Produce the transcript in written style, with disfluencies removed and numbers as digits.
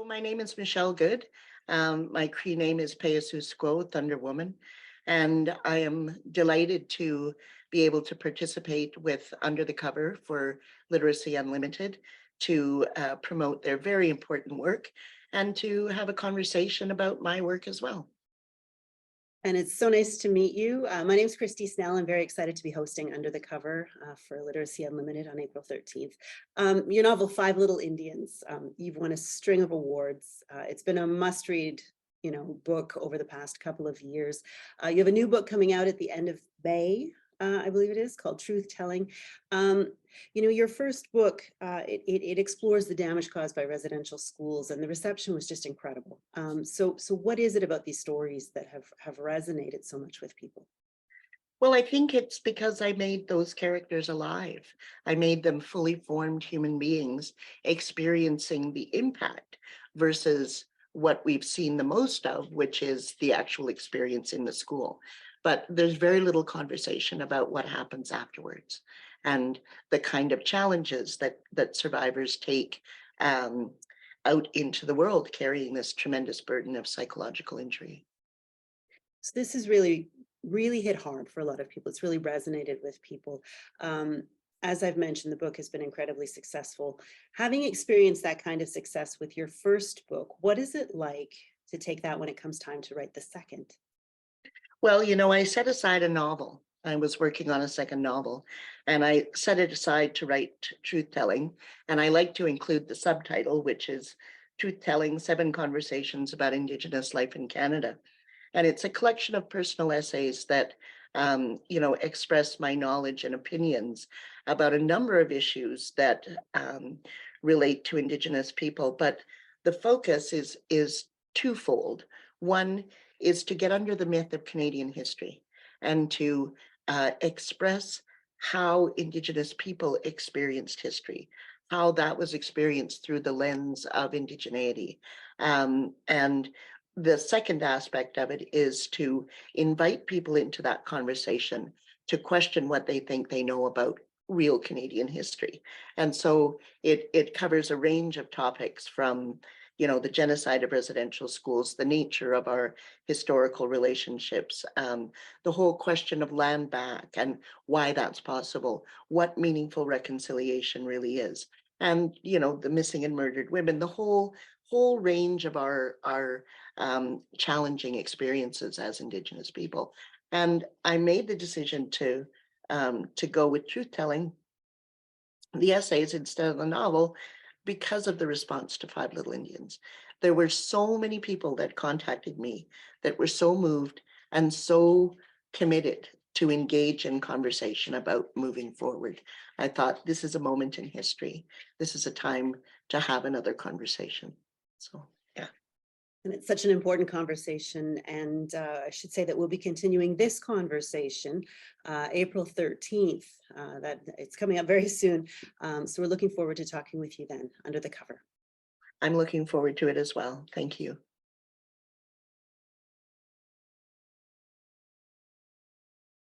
My name is Michelle Good. My Cree name is Peyesusquo, Thunder Woman, and I am delighted to be able to participate with Under the Cover for Literacy Unlimited to promote their very important work and to have a conversation about my work as well. And it's so nice to meet you. My name is Kristy Snell. I'm very excited to be hosting Under the Cover for Literacy Unlimited on April 13th. Your novel, Five Little Indians, you've won a string of awards. It's been a must-read, book over the past couple of years. You have a new book coming out at the end of May, I believe it is, called Truth Telling. Your first book, it explores the damage caused by residential schools, and the reception was just incredible. So what is it about these stories that have resonated so much with people? Well, I think it's because I made those characters alive. I made them fully formed human beings experiencing the impact versus what we've seen the most of, which is the actual experience in the school. But there's very little conversation about what happens afterwards and the kind of challenges that survivors take out into the world carrying this tremendous burden of psychological injury. So this is really hit hard for a lot of people. It's really resonated with people. As I've mentioned, the book has been incredibly successful. Having experienced that kind of success with your first book, what is it like to take that when it comes time to write the second? Well, I set aside a novel. I was working on a second novel, and I set it aside to write truth telling. And I like to include the subtitle, which is Truth Telling: 7 Conversations about Indigenous Life in Canada. And it's a collection of personal essays that, express my knowledge and opinions about a number of issues that relate to Indigenous people. But the focus is twofold. One is to get under the myth of Canadian history and to express how Indigenous people experienced history, how that was experienced through the lens of indigeneity. And the second aspect of it is to invite people into that conversation to question what they think they know about real Canadian history. And so it covers a range of topics from the genocide of residential schools, the nature of our historical relationships, the whole question of land back and why that's possible, what meaningful reconciliation really is, and the missing and murdered women, the whole range of our challenging experiences as Indigenous people. And I made the decision to go with truth telling, the essays instead of the novel, because of the response to Five Little Indians. There were so many people that contacted me that were so moved and so committed to engage in conversation about moving forward. I thought, this is a moment in history. This is a time to have another conversation. So, yeah. And it's such an important conversation. And I should say that we'll be continuing this conversation April 13th. That it's coming up very soon. So we're looking forward to talking with you then, Under the Cover. I'm looking forward to it as well. Thank you.